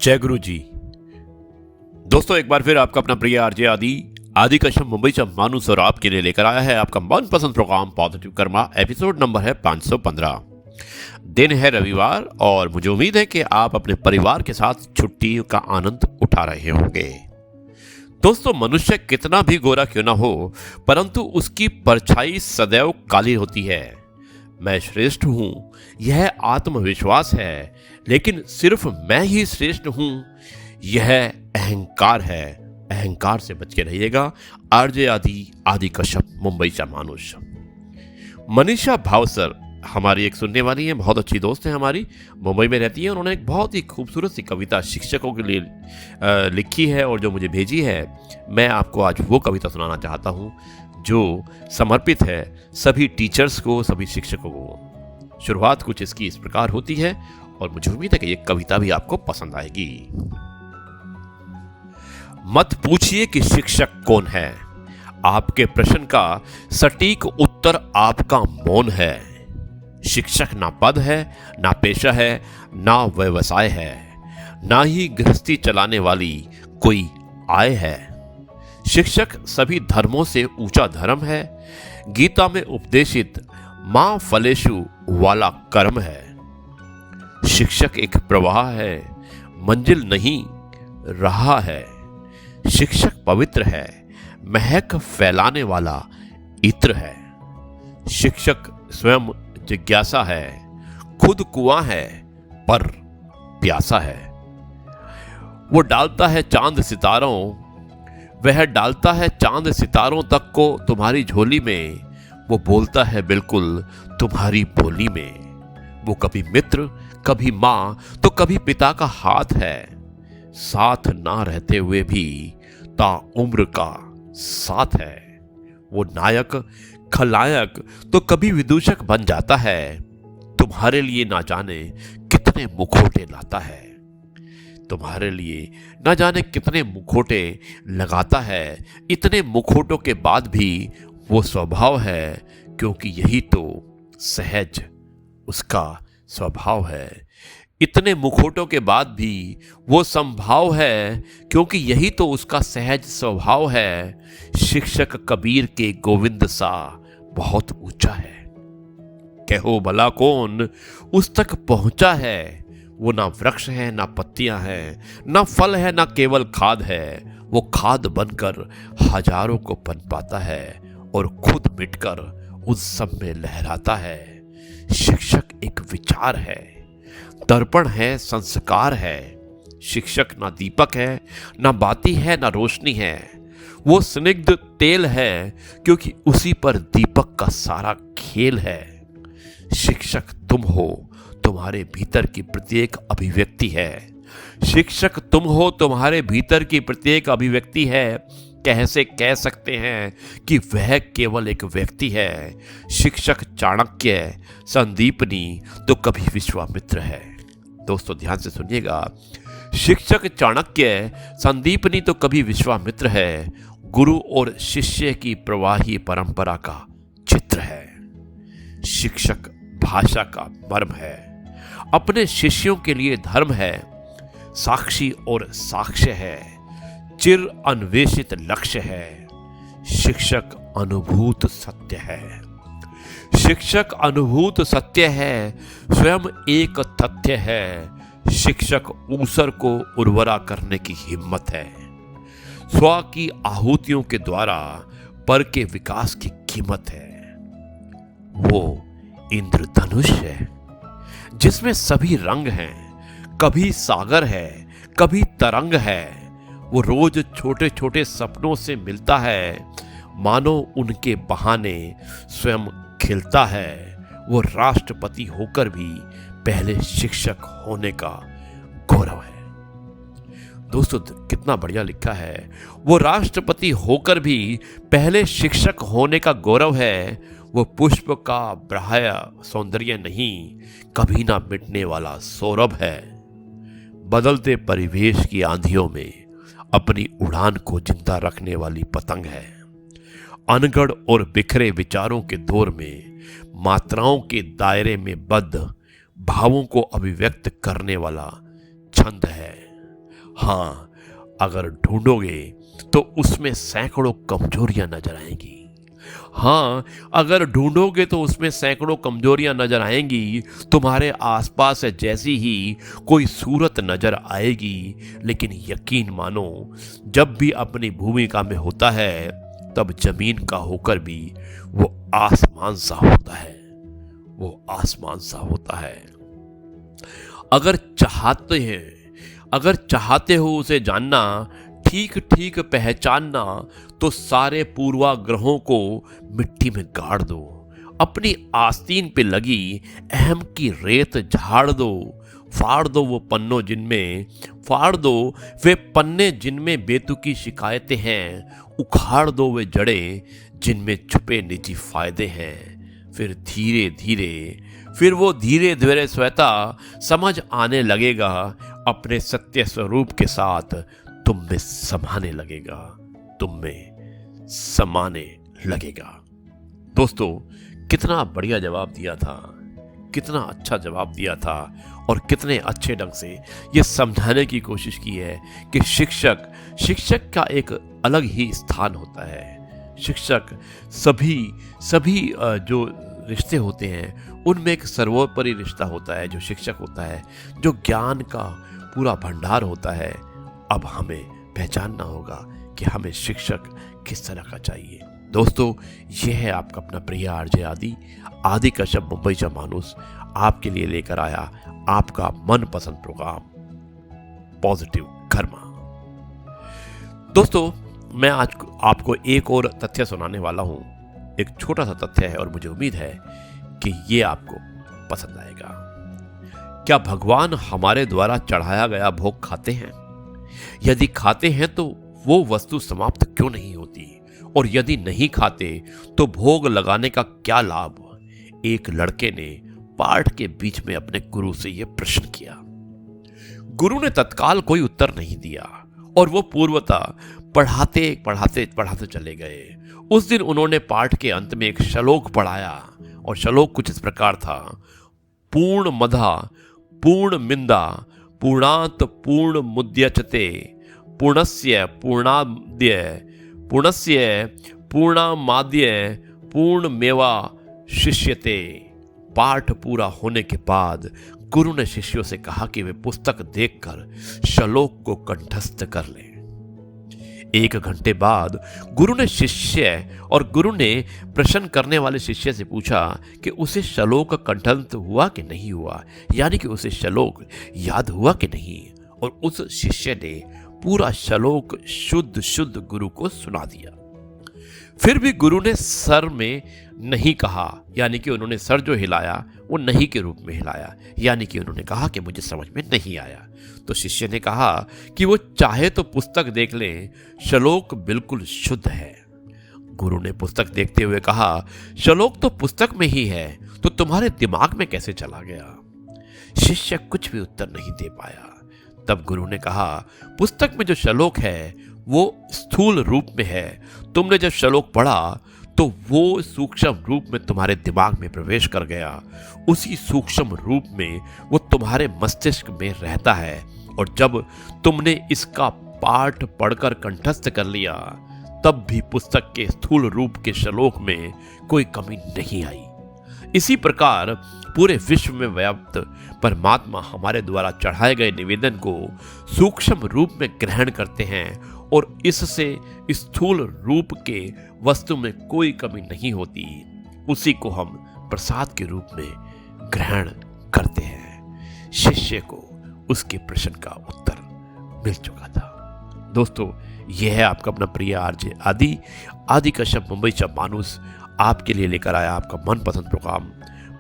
जय गुरु जी। दोस्तों, एक बार फिर आपका अपना प्रिय आरजे आदि कश्यप मुंबई से मानुस और आपके लिए लेकर आया है आपका मनपसंद program positive karma. Episode number है 515। दिन है रविवार और मुझे उम्मीद है कि आप अपने परिवार के साथ छुट्टी का आनंद उठा रहे होंगे। दोस्तों, मनुष्य कितना भी गोरा क्यों ना हो, परंतु उसकी परछाई सदैव काली होती है। मैं श्रेष्ठ हूं, यह आत्मविश्वास है, लेकिन सिर्फ मैं ही श्रेष्ठ हूं, यह अहंकार है। अहंकार से बच के रहिएगा। आरजे आदि कश्यप मुंबई से मानुष। मनीषा भावसर हमारी एक सुनने वाली है, बहुत अच्छी दोस्त है हमारी, मुंबई में रहती है। उन्होंने एक बहुत ही खूबसूरत सी कविता शिक्षकों के लिए लिखी है और जो मुझे भेजी है। मैं आपको आज वो कविता सुनाना चाहता हूँ जो समर्पित है सभी टीचर्स को, सभी शिक्षकों को। शुरुआत कुछ इसकी इस प्रकार होती है और मुझे उम्मीद है कि ये कविता भी आपको पसंद आएगी। मत पूछिए कि शिक्षक कौन है, आपके प्रश्न का सटीक उत्तर आपका मौन है। शिक्षक ना पद है, ना पेशा है, ना व्यवसाय है, ना ही गृहस्थी चलाने वाली कोई आय है। शिक्षक सभी धर्मों से ऊंचा धर्म है, गीता में उपदेशित मां फलेषु वाला कर्म है। शिक्षक एक प्रवाह है, मंजिल नहीं रहा है। शिक्षक पवित्र है, महक फैलाने वाला इत्र है। शिक्षक स्वयं जिज्ञासा है, खुद कुआं है पर प्यासा है। वो डालता है चांद सितारों, वह डालता है चांद सितारों तक को तुम्हारी झोली में। वो बोलता है बिल्कुल तुम्हारी बोली में। वो कभी मित्र, कभी मां तो कभी पिता का हाथ है। साथ ना रहते हुए भी ताउम्र का साथ है। वो नायक खलनायक तो कभी विदूषक बन जाता है। तुम्हारे लिए ना जाने कितने मुखौटे लाता है। तुम्हारे लिए ना जाने कितने मुखौटे लगाता है। इतने मुखौटों के बाद भी वो स्वभाव है, क्योंकि यही तो सहज उसका स्वभाव है। इतने मुखौटों के बाद भी वो संभाव है, क्योंकि यही तो उसका सहज स्वभाव है। शिक्षक कबीर के गोविंद सा बहुत ऊंचा है। कहो भला कौन उस तक पहुंचा है। वो ना वृक्ष है, ना पत्तियां हैं, ना फल है, ना केवल खाद है। वो खाद बनकर हजारों को पनपाता है और खुद मिटकर उस सब में लहराता है। शिक्षक एक विचार है, दर्पण है, संस्कार है। शिक्षक ना दीपक है, ना बाती है, ना रोशनी है। वो स्निग्ध तेल है, क्योंकि उसी पर दीपक का सारा खेल है। शिक्षक तुम हो, तुम्हारे भीतर की प्रत्येक अभिव्यक्ति है। शिक्षक तुम हो, तुम्हारे भीतर की प्रत्येक अभिव्यक्ति है। कैसे कह सकते हैं कि वह केवल एक व्यक्ति है। शिक्षक चाणक्य, संदीपनी तो कभी विश्वामित्र है। दोस्तों, ध्यान से सुनिएगा। शिक्षक चाणक्य, संदीपनी तो कभी विश्वामित्र है। गुरु और शिष्य की प्रवाही परंपरा का चित्र है। शिक्षक भाषा का मर्म है, अपने शिष्यों के लिए धर्म है। साक्षी और साक्ष्य है, चिर अन्वेषित लक्ष्य है। शिक्षक अनुभूत सत्य है। शिक्षक अनुभूत सत्य है, स्वयं एक तथ्य है। शिक्षक ऊसर को उर्वरा करने की हिम्मत है। स्व की आहुतियों के द्वारा पर के विकास की कीमत है। वो इंद्रधनुष है, जिसमें सभी रंग हैं। कभी सागर है, कभी तरंग है। वो रोज छोटे छोटे सपनों से मिलता है, मानो उनके बहाने स्वयं खिलता है। वो राष्ट्रपति होकर भी पहले शिक्षक होने का गौरव है। दोस्तों, कितना बढ़िया लिखा है। वो राष्ट्रपति होकर भी पहले शिक्षक होने का गौरव है। वो पुष्प का ब्राह्य सौंदर्य नहीं, कभी ना मिटने वाला सौरभ है। बदलते परिवेश की आंधियों में अपनी उड़ान को जिंदा रखने वाली पतंग है। अनगढ़ और बिखरे विचारों के दौर में मात्राओं के दायरे में बद्ध भावों को अभिव्यक्त करने वाला छंद है। हाँ, अगर ढूंढोगे तो उसमें सैकड़ों कमजोरियां नजर आएंगी। हाँ, अगर ढूंढोगे तो उसमें सैकड़ों कमजोरियां नजर आएंगी। तुम्हारे आसपास जैसी ही कोई सूरत नजर आएगी, लेकिन यकीन मानो, जब भी अपनी भूमिका में होता है तब जमीन का होकर भी वो आसमान सा होता है। वो आसमान सा होता है। अगर चाहते हो उसे जानना, ठीक ठीक पहचानना, तो सारे पूर्वाग्रहों को मिट्टी में गाड़ दो। अपनी आस्तीन पे लगी अहम की रेत झाड़ दो। फाड़ दो वे पन्ने जिनमें बेतुकी शिकायतें हैं। उखाड़ दो वे जड़ें जिनमें छुपे निजी फायदे हैं। फिर वो धीरे धीरे स्वतः समझ आने लगेगा। अपने सत्य स्वरूप के साथ तुम में समाने लगेगा। दोस्तों, कितना बढ़िया जवाब दिया था, कितना अच्छा जवाब दिया था, और कितने अच्छे ढंग से ये समझाने की कोशिश की है कि शिक्षक का एक अलग ही स्थान होता है। शिक्षक सभी जो रिश्ते होते हैं उनमें एक सर्वोपरि रिश्ता होता है जो शिक्षक होता है, जो ज्ञान का पूरा भंडार होता है। अब हमें पहचानना होगा कि हमें शिक्षक किस तरह का चाहिए। दोस्तों, ये है आपका अपना प्रिय आरजे आदि कश्यप मुंबईचा माणूस आपके लिए लेकर आया आपका मनपसंद प्रोग्राम पॉजिटिव कर्मा। दोस्तों, मैं आज आपको एक और तथ्य सुनाने वाला हूं। एक छोटा सा तथ्य है और मुझे उम्मीद है कि ये आपको पसंद आएगा। क्या भगवान हमारे द्वारा चढ़ाया गया भोग खाते हैं? यदि खाते हैं तो वो वस्तु समाप्त क्यों नहीं होती? और यदि नहीं खाते तो भोग लगाने का क्या लाभ? एक लड़के ने पाठ के बीच में अपने गुरु से यह प्रश्न किया। गुरु ने तत्काल कोई उत्तर नहीं दिया और वो पूर्वतः पढ़ाते चले गए। उस दिन उन्होंने पाठ के अंत में एक श्लोक पढ़ाया और श्लोक कुछ इस प्रकार था। पूर्ण मधा पूर्ण मिंदा पूर्णात पूर्ण मुद्यचते पूर्णस्य पूर्णामाद्य पूर्ण मेवा शिष्यते। पाठ पूरा होने के बाद गुरु ने शिष्यों से कहा कि वे पुस्तक देखकर श्लोक को कंठस्थ कर लें। 1 घंटे बाद गुरु ने प्रश्न करने वाले शिष्य से पूछा कि उसे श्लोक कंठस्थ हुआ कि नहीं हुआ, यानी कि उसे श्लोक याद हुआ कि नहीं। और उस शिष्य ने पूरा श्लोक शुद्ध गुरु को सुना दिया। फिर भी गुरु ने सर में नहीं कहा, यानी कि उन्होंने सर जो हिलाया वो नहीं के रूप में हिलाया, यानी कि उन्होंने कहा कि मुझे समझ में नहीं आया। तो शिष्य ने कहा कि वो चाहे तो पुस्तक देख लें, श्लोक बिल्कुल शुद्ध है। गुरु ने पुस्तक देखते हुए कहा, श्लोक तो पुस्तक में ही है, तो तुम्हारे दिमाग में कैसे चला गया? शिष्य कुछ भी उत्तर नहीं दे पाया। तब गुरु ने कहा, पुस्तक में जो श्लोक है वो स्थूल रूप में है। तुमने जब श्लोक पढ़ा तो वो सूक्ष्म रूप में तुम्हारे दिमाग में प्रवेश कर गया। उसी सूक्ष्म रूप में वो तुम्हारे मस्तिष्क में रहता है, और जब तुमने इसका पाठ पढ़कर कंठस्थ कर लिया तब भी पुस्तक के स्थूल रूप के श्लोक में कोई कमी नहीं आई। इसी प्रकार पूरे विश्व में व्याप्त परमात्मा हमारे द्वारा चढ़ाए गए निवेदन को सूक्ष्म रूप में ग्रहण करते हैं, और इससे स्थूल रूप के वस्तु में कोई कमी नहीं होती। उसी को हम प्रसाद के रूप में ग्रहण करते हैं। शिष्य को उसके प्रश्न का उत्तर मिल चुका था। दोस्तों, यह है आपका अपना प्रिय आरजे आदि कश्यप मुंबईचा माणूस आपके लिए लेकर आया आपका मनपसंद प्रोग्राम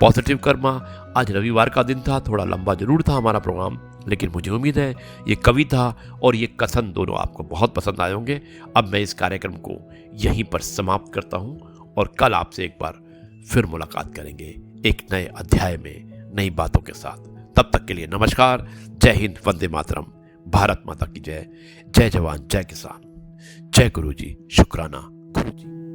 पॉजिटिव कर्मा। आज रविवार का दिन था, थोड़ा लंबा जरूर था हमारा प्रोग्राम, लेकिन मुझे उम्मीद है ये कविता और ये कथन दोनों आपको बहुत पसंद आए होंगे। अब मैं इस कार्यक्रम को यहीं पर समाप्त करता हूं और कल आपसे एक बार फिर मुलाकात करेंगे एक नए अध्याय में नई बातों के साथ। तब तक के लिए नमस्कार, जय हिंद, वंदे मातरम, भारत माता की जय। जय जवान, जय किसान, जय गुरु जी, शुक्राना गुरु जी।